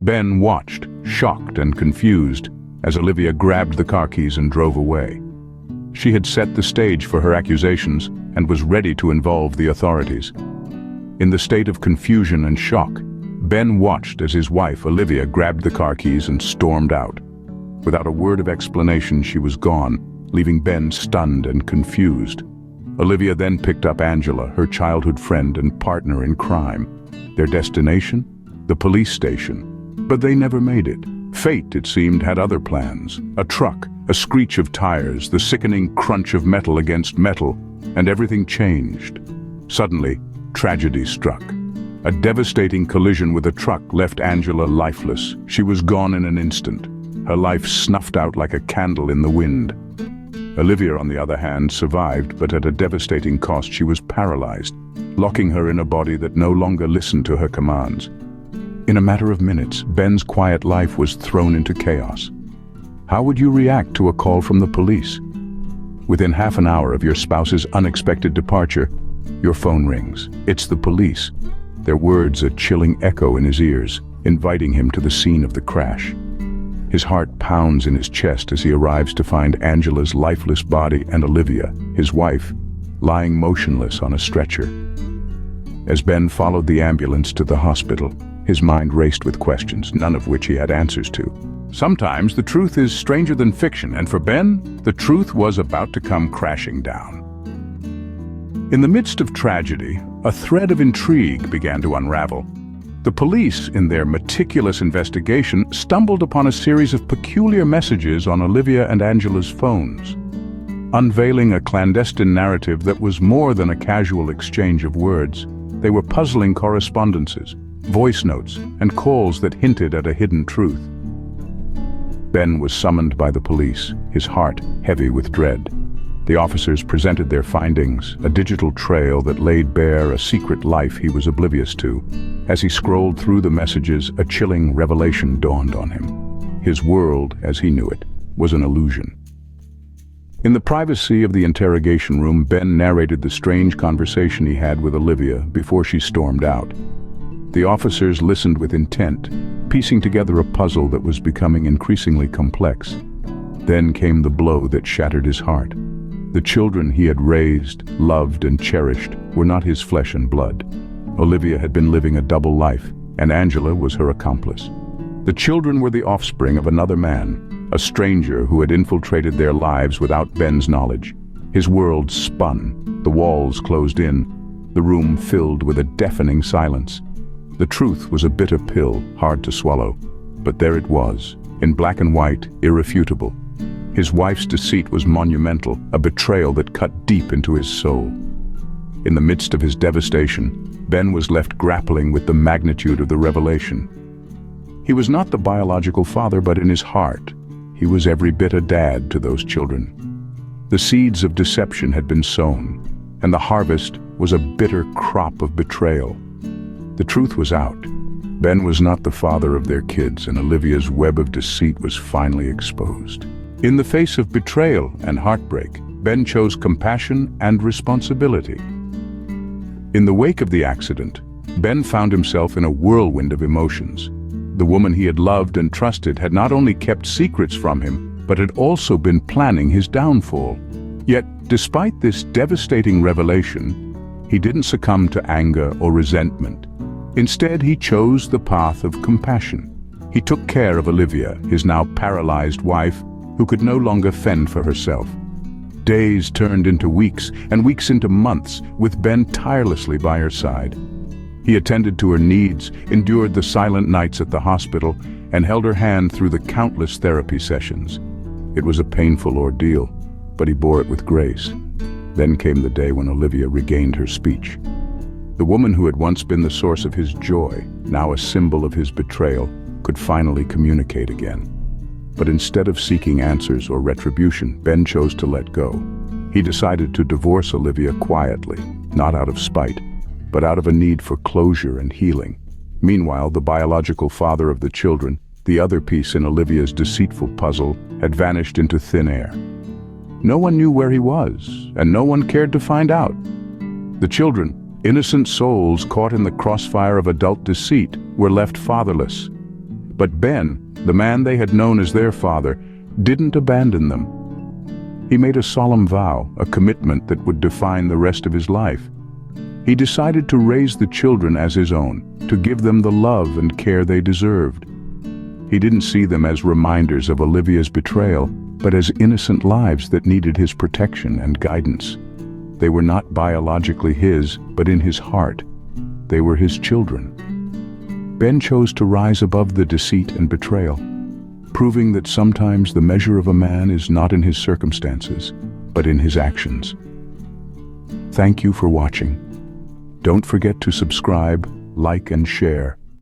Ben watched, shocked and confused, as Olivia grabbed the car keys and drove away. She had set the stage for her accusations and was ready to involve the authorities. In the state of confusion and shock, Ben watched as his wife, Olivia, grabbed the car keys and stormed out. Without a word of explanation, she was gone, leaving Ben stunned and confused. Olivia then picked up Angela, her childhood friend and partner in crime. Their destination? The police station. But they never made it. Fate, it seemed, had other plans. A truck, a screech of tires, the sickening crunch of metal against metal, and everything changed. Suddenly, tragedy struck. A devastating collision with a truck left Angela lifeless. She was gone in an instant, her life snuffed out like a candle in the wind. Olivia, on the other hand, survived, but at a devastating cost. She was paralyzed, locking her in a body that no longer listened to her commands. In a matter of minutes, Ben's quiet life was thrown into chaos. How would you react to a call from the police? Within half an hour of your spouse's unexpected departure, your phone rings. It's the police. Their words a chilling echo in his ears, inviting him to the scene of the crash. His heart pounds in his chest as he arrives to find Angela's lifeless body and Olivia, his wife, lying motionless on a stretcher. As Ben followed the ambulance to the hospital, his mind raced with questions, none of which he had answers to. Sometimes the truth is stranger than fiction, and for Ben, the truth was about to come crashing down. In the midst of tragedy, a thread of intrigue began to unravel. The police, in their meticulous investigation, stumbled upon a series of peculiar messages on Olivia and Angela's phones, unveiling a clandestine narrative that was more than a casual exchange of words. They were puzzling correspondences, voice notes, and calls that hinted at a hidden truth. Ben was summoned by the police, his heart heavy with dread. The officers presented their findings, a digital trail that laid bare a secret life he was oblivious to. As he scrolled through the messages, a chilling revelation dawned on him. His world, as he knew it, was an illusion. In the privacy of the interrogation room, Ben narrated the strange conversation he had with Olivia before she stormed out. The officers listened with intent, piecing together a puzzle that was becoming increasingly complex. Then came the blow that shattered his heart. The children he had raised, loved, and cherished were not his flesh and blood. Olivia had been living a double life, and Angela was her accomplice. The children were the offspring of another man, a stranger who had infiltrated their lives without Ben's knowledge. His world spun, the walls closed in, the room filled with a deafening silence. The truth was a bitter pill, hard to swallow, but there it was, in black and white, irrefutable. His wife's deceit was monumental, a betrayal that cut deep into his soul. In the midst of his devastation, Ben was left grappling with the magnitude of the revelation. He was not the biological father, but in his heart, he was every bit a dad to those children. The seeds of deception had been sown, and the harvest was a bitter crop of betrayal. The truth was out. Ben was not the father of their kids, and Olivia's web of deceit was finally exposed. In the face of betrayal and heartbreak, Ben chose compassion and responsibility. In the wake of the accident, Ben found himself in a whirlwind of emotions. The woman he had loved and trusted had not only kept secrets from him, but had also been planning his downfall. Yet, despite this devastating revelation, he didn't succumb to anger or resentment. Instead, he chose the path of compassion. He took care of Olivia, his now paralyzed wife, who could no longer fend for herself. Days turned into weeks, and weeks into months, with Ben tirelessly by her side. He attended to her needs, endured the silent nights at the hospital, and held her hand through the countless therapy sessions. It was a painful ordeal, but he bore it with grace. Then came the day when Olivia regained her speech. The woman who had once been the source of his joy, now a symbol of his betrayal, could finally communicate again. But instead of seeking answers or retribution, Ben chose to let go. He decided to divorce Olivia quietly, not out of spite, but out of a need for closure and healing. Meanwhile, the biological father of the children, the other piece in Olivia's deceitful puzzle, had vanished into thin air. No one knew where he was, and no one cared to find out. The children, innocent souls caught in the crossfire of adult deceit, were left fatherless. But Ben, the man they had known as their father, didn't abandon them. He made a solemn vow, a commitment that would define the rest of his life. He decided to raise the children as his own, to give them the love and care they deserved. He didn't see them as reminders of Olivia's betrayal, but as innocent lives that needed his protection and guidance. They were not biologically his, but in his heart. They were his children. Ben chose to rise above the deceit and betrayal, proving that sometimes the measure of a man is not in his circumstances, but in his actions. Thank you for watching. Don't forget to subscribe, like, and share.